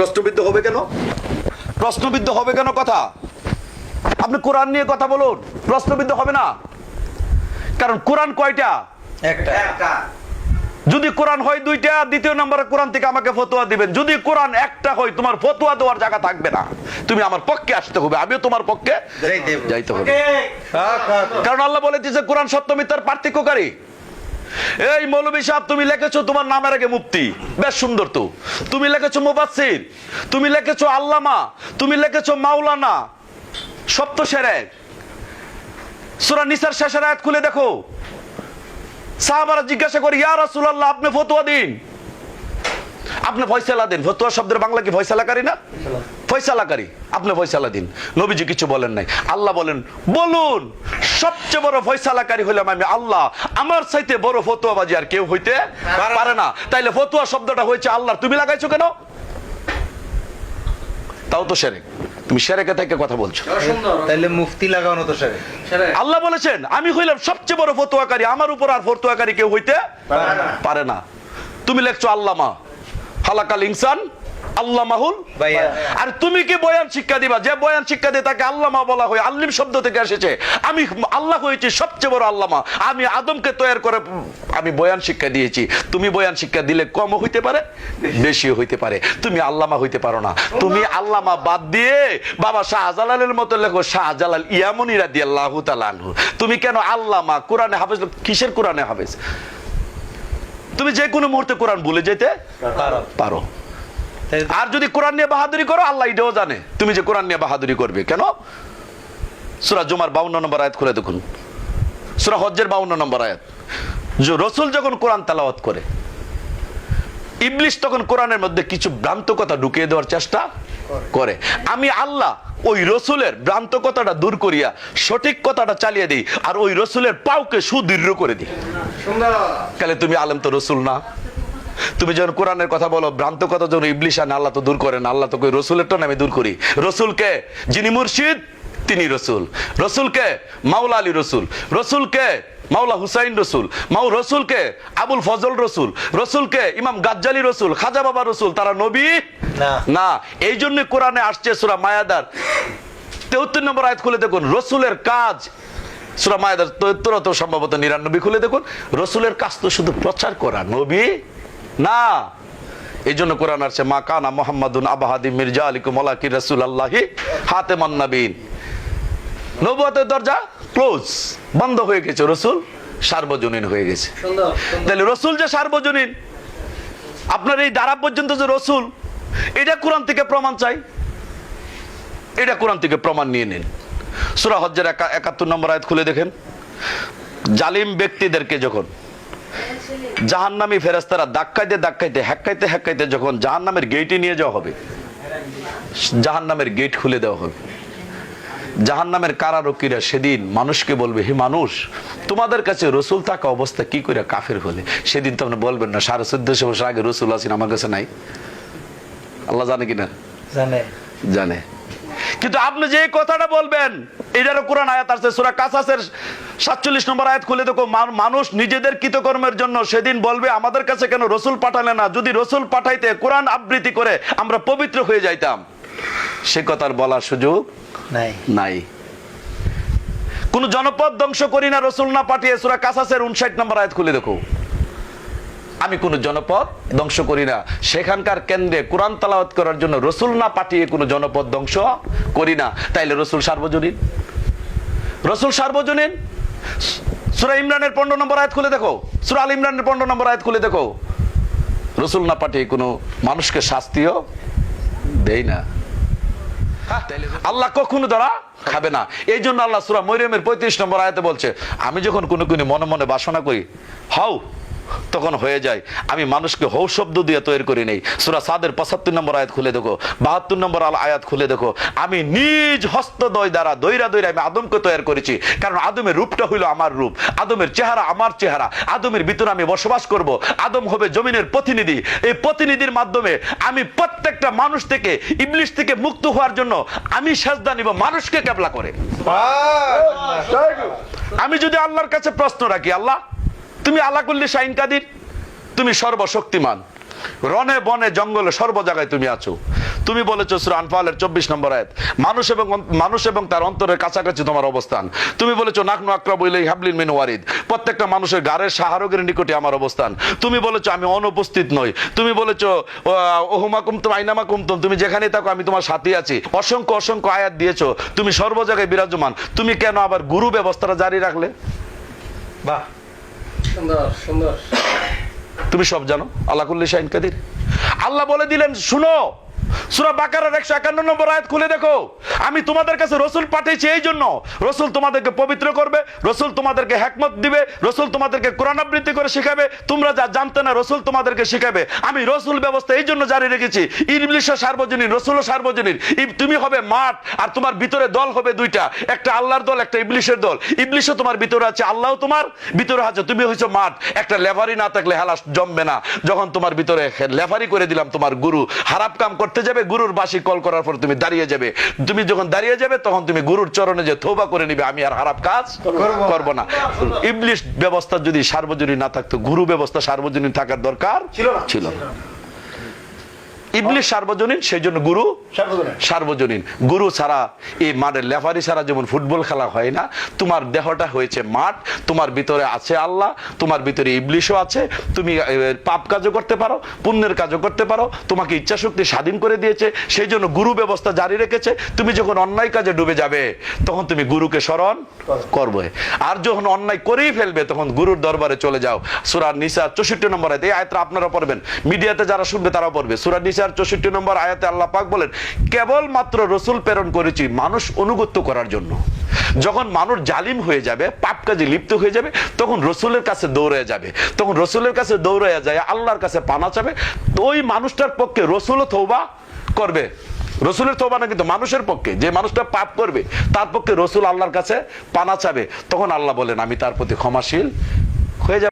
প্রশ্নবিদ্ধ হবে কেন? প্রশ্নবিদ্ধ হবে কেন কথা? আপনি কোরআন নিয়ে কথা বলুন, প্রশ্নবিদ্ধ হবে না। কারণ কোরআন কয়টা? একটা। যদি কোরআন হয় দুইটা, দ্বিতীয় নম্বরে কোরআন থেকে আমাকে ফতোয়া দিবেন। যদি কোরআন একটা হয়, তোমার ফতোয়া দেওয়ার জায়গা থাকবে না, তুমি আমার পক্ষে আসতে হবে, আমিও তোমার পক্ষে যাইতে হবে। কারণ আল্লাহ বলে দিয়েছে কোরআন সত্য মিথ্যার পার্থক্যকারী। এই মৌলভী সাহেব, তুমি লিখেছো তোমার নামের আগে মুফতি, বেশ সুন্দর তো। তুমি লিখেছো মুফাসসির, তুমি লিখেছো আল্লামা, তুমি লিখেছো মাওলানা, সপ্ত সেরে সূরা নিসার শেষের আয়াত খুলে দেখো। সাহাবারা জিজ্ঞাসা করে, ইয়া রাসূলুল্লাহ, আপনি ফতোয়া দিন, আপনি ফয়সালা দিন। ফতোয়া শব্দের বাংলা কি ফয়সালাকারী না? ফয়সালাকারী, আপনি ফয়সালা দিন। নবীজি কিছু বলেন নাই। আল্লাহ বলেন, বলুন সবচেয়ে বড় ফয়সালাকারী হইলাম আমি আল্লাহ, আমার চাইতে বড় ফতোয়াবাজি আর কেউ হইতে পারে না। তাইলে ফতোয়া শব্দটা হয়েছে আল্লাহর, তুমি লাগাইছো কেন? তাও তো শিরক। তুমি শিরকে থেকে কথা বলছো। তাইলে মুফতি লাগানো তো শিরক। আল্লাহ বলেছেন আমি হইলাম সবচেয়ে বড় ফতোয়াকারী, আমার উপর আর ফতোয়াকারী কেউ হইতে পারে না। তুমি লেখছো আল্লামা, খালাকাল ইনসান আল্লামাহুল বায়ান। আর তুমি কি বয়ান শিক্ষা দিবা? যে বয়ান শিক্ষা দিয়ে তাকে আল্লামা বলা হয়, আল্লিম শব্দ থেকে এসেছে। আমি আল্লাহ হয়েছি সবচেয়ে বড় আল্লামা, আমি আদমকে তৈরি করে আমি বয়ান শিক্ষা দিয়েছি। তুমি বয়ান শিক্ষা দিলে কম হইতে পারে, বেশিও হইতে পারে, তুমি আল্লামা হইতে পারো না। তুমি আল্লামা বাদ দিয়ে বাবা শাহজালালের মতো লেখো শাহজালাল ইয়ামনি রাদিয়াল্লাহু তাআলা আনহু। তুমি কেন আল্লামা? কোরআনে হাফেজ, কিসের কোরআনে হাফেজ? তুমি যে কোনো মুহূর্তে কোরআন ভুলে যেতে পারো। আর যদি কোরআন নিয়ে বাহাদুরি করো, আল্লাহ এটাও জানে তুমি যে কোরআন নিয়ে বাহাদুরি করবে। কেন? সূরা জুমার 52 নম্বর আয়াত খুলে দেখুন, সূরা হজ্জের 52 নম্বর আয়াত। যে রাসূল যখন কোরআন তেলাওয়াত করে, ইবলিস তখন কোরআনের মধ্যে কিছু ভ্রান্ত কথা ঢুকিয়ে দেওয়ার চেষ্টা করে। আমি আল্লাহ ওই রসুলের ভ্রান্ত কথাটা দূর করিয়া সঠিক কথাটা চালিয়ে দিই, আর ওই রসুলের পাওকে সুদৃঢ় করে দিই। তাহলে তুমি আলেম তো রসুল না। তুমি যখন কোরআনের কথা বলো, ভ্রান্ত কথা যখন ইবলিস আনে, আল্লাহ তো দূর করেন। আল্লাহ তো কই রসুলেরটা আমি দূর করি। রসুলকে যিনি মুর্শিদ তিনি রসুল, রসুলকে মাওলা আলী রসুল, রসুলকে মাওলা হুসাইন রসুল, রসুলকে আবুল ফজল রসুল, রসুলকে ইমাম গাজ্জালি রসুল, খাজা বাবা রসুল, তারা নবী না। এই জন্য কোরআনে আসছে সূরা মায়াদার 73 নম্বর আয়াত খুলে দেখুন, রসুলের কাজ। সূরা মায়াদার 73 তো সম্ভবত 99 খুলে দেখুন, রসুলের কাজ তো শুধু প্রচার করা, নবী না। এই জন্য কোরআন আসছে মা কানা মুহাম্মাদুন আবা হাদিম মির্জা আলিকুম ওয়ালাকিন রাসূলুল্লাহি হাতেমান নাবিয়িন। নবুয়তের দরজা ক্লোজ, বন্ধ হয়ে গেছে, রসুল সার্বজনীন হয়ে গেছে। তাহলে রসুল যে সার্বজনীন, আপনার এই দ্বারা পর্যন্ত যে রসুল, এটা কোরআন থেকে প্রমাণ চাই, এটা কোরআন থেকে প্রমাণ নিয়ে নিন। সূরা হজ্জের 71 নম্বর আয়াত খুলে দেখেন, জালিম ব্যক্তিদেরকে যখন জাহান্নামী ফেরেশতারা ধাক্কাইতে হেক্কাইতে যখন জাহান্নামের গেটে নিয়ে যাওয়া হবে, জাহান্নামের গেট খুলে দেওয়া হবে, জাহান্নামের কারারক্ষীরা সেদিন মানুষকে বলবে, হে মানুষ, তোমাদের কাছে রসুল থাকা অবস্থা কি করে কাফের হলে? সেদিন তো আপনি বলবেন না 1450 বছর আগে রসুল আছেন, আমার কাছে নাই। আল্লাহ জানে কিনা? জানে। কিন্তু আপনি যে কথাটা বলবেন, এটারও কোরআন আয়াত আছে, সূরা কাসাসের 47 নম্বর আয়াত খুলে দেখো, মানুষ নিজেদের কৃতকর্মের জন্য সেদিন বলবে, আমাদের কাছে কেন রসুল পাঠালে না? যদি রসুল পাঠাইতে কোরআন আবৃত্তি করে আমরা পবিত্র হয়ে যাইতাম। সে কথার বলার সুযোগ নাই। কোন জনপদ ধ্বংস করি না রসুল না পাঠিয়ে। সূরা কাসাসের 59 নম্বর আয়াত খুলে দেখো, আমি কোন জনপদ ধ্বংস করি না। সেখানকার কেন্দ্রে কোরআন তেলাওয়াত করার জন্য রসুল না পাঠিয়ে কোন জনপদ ধ্বংস করি না। তাইলে রসুল সার্বজনীন, রসুল সার্বজনীন। সূরা ইমরানের 15 নম্বর আয়াত খুলে দেখো, সূরা আল ইমরানের 15 নম্বর আয়াত খুলে দেখো, রসুল না পাঠিয়ে কোনো মানুষকে শাস্তিও দেয় না। আল্লাহ কখনো ধরা খাবে না। এই জন্য আল্লাহ সূরা মরিয়মের 35 নম্বর আয়াতে বলছে, আমি যখন কোনো মনে মনে বাসনা করি, হাউ তখন হয়ে যায়। আমি মানুষকে হৌ শব্দ দিয়ে তৈরি করি নেই। সূরা সাদের 75 নম্বর আয়াত খুলে দেখো, 72 নম্বর আয়াত খুলে দেখো, আমি নিজ হস্তদ্বয় দ্বারা দইরা আমি আদমকে তৈরি করেছি। কারণ আদমের রূপটা হইল আমার রূপ, আদমের চেহারা আমার চেহারা, আদমের ভিতরে আমি বসবাস করব। আদম হবে জমিনের প্রতিনিধি। এই প্রতিনিধির মাধ্যমে আমি প্রত্যেকটা মানুষ থেকে, ইবলিশ থেকে মুক্ত হওয়ার জন্য আমি সেজদা নিব মানুষকে কেবলা করে। আমি যদি আল্লাহর কাছে প্রশ্ন রাখি, আল্লাহ তুমি আলা কুল্লি শাইইন কাদির, তুমি সর্বশক্তিমান, রনে বনে জঙ্গলে সর্ব জায়গায় তুমি আছো। তুমি বলেছো সূরা আনফালের 24 নম্বর আয়াত, মানুষ এবং তার অন্তরের কাছাকাছি তোমার অবস্থান। তুমি বলেছো নাহনু আকরাবু ইলাইহি হাবলিন মিন ওয়ারিদ, প্রত্যেকটা মানুষের গাড়ের সাহারগের নিকটে আমার অবস্থান। তুমি বলেছো আমি অনুপস্থিত নই। তুমি বলেছো ওহুমা কুমতুম আইনামা কুমতুম, তুমি যেখানেই থাকো আমি তোমার সাথে আছি। অসংখ্য অসংখ্য আয়াত দিয়েছো, তুমি সর্ব জায়গায় বিরাজমান। তুমি কেন আবার গুরু ব্যবস্থাটা জারি রাখলে? বাহ, সুন্দর সুন্দর। তুমি সব জানো, আল্লাহ কুল্লি শাইইন কাদির। আল্লাহ বলে দিলেন শুনো, সূরা বাকারার 151 নম্বর আয়াত খুলে দেখো, আমি তোমাদের কাছে রাসূল পাঠিয়েছি এই জন্য, রাসূল তোমাদেরকে পবিত্র করবে, রাসূল তোমাদেরকে হিকমত দিবে, রাসূল তোমাদেরকে কোরআন আবৃত্তি করে শেখাবে, তোমরা যা জানতে না রাসূল তোমাদেরকে শেখাবে। আমি রাসূল ব্যবস্থা এই জন্য জারি রেখেছি। ইবলিশও সার্বজনীন, রাসূলও সার্বজনীন। তুমি হবে মাঠ আর তোমার ভিতরে দল হবে দুইটা, একটা আল্লাহর দল, একটা ইবলিশের দল। ইবলিশও তোমার ভিতরে আছে, আল্লাহও তোমার ভিতরে আছে। তুমি হইছো মাঠ, একটা লেভারি না থাকলে হেলা জমবে না। যখন তোমার ভিতরে লেভারি করে দিলাম তোমার গুরু হারাপ কাম করতে যাবে, গুরুর বাসি কল করার পর তুমি দাঁড়িয়ে যাবে। তুমি যখন দাঁড়িয়ে যাবে তখন তুমি গুরুর চরণে যে তওবা করে নিবে, আমি আর খারাপ কাজ করব না। ইবলিশ ব্যবস্থা যদি সার্বজনীন না থাকতো, গুরু ব্যবস্থা সার্বজনীন থাকার দরকার ছিল না। ইবলিশ সার্বজনীন, সেই জন্য গুরু সার্বজনীন। গুরু ছাড়া এই মাঠের লেফারি ছাড়া যেমন ফুটবল খেলা হয় না, তোমার দেহটা হয়েছে মাঠ, তোমার ভিতরে আছে আল্লাহ, তোমার ভিতরে ইবলিশও আছে। তুমি পাপ কাজও করতে পারো, পুণ্যের কাজও করতে পারো, তোমাকে ইচ্ছা শক্তি স্বাধীন করে দিয়েছে, সেই জন্য গুরু ব্যবস্থা জারি রেখেছে। তুমি যখন অন্যায় কাজে ডুবে যাবে তখন তুমি গুরুকে স্মরণ করবে, আর যখন অন্যায় করেই ফেলবে তখন গুরুর দরবারে চলে যাও। সূরা নিসা 64 নম্বর আয়াত, এই আয়াতটা আপনারা পড়বেন, মিডিয়াতে যারা শুনবে তারাও পড়বে। সূরা নিসা 64 নম্বর আয়াতে আল্লাহ পাক বলেন, কেবলমাত্র রাসূল প্রেরণ করেছি মানুষ অনুগত্য করার জন্য। যখন মানুষ জালিম হয়ে যাবে, পাপ কাজে লিপ্ত হয়ে যাবে, তখন রাসূলের কাছে দৌড়ে যাবে, তখন রাসূলের কাছে দৌড়ে যায় আল্লাহর কাছে পানা চাবে। তো ওই মানুষটার পক্ষে রাসূলও তওবা করবে। রাসূলের তওবা না, কিন্তু মানুষের পক্ষে, যে মানুষটা পাপ করবে তার পক্ষে রাসূল আল্লাহর কাছে পানা চাবে। তখন আল্লাহ বলেন আমি তার প্রতি ক্ষমাশীল হয়ে যাব।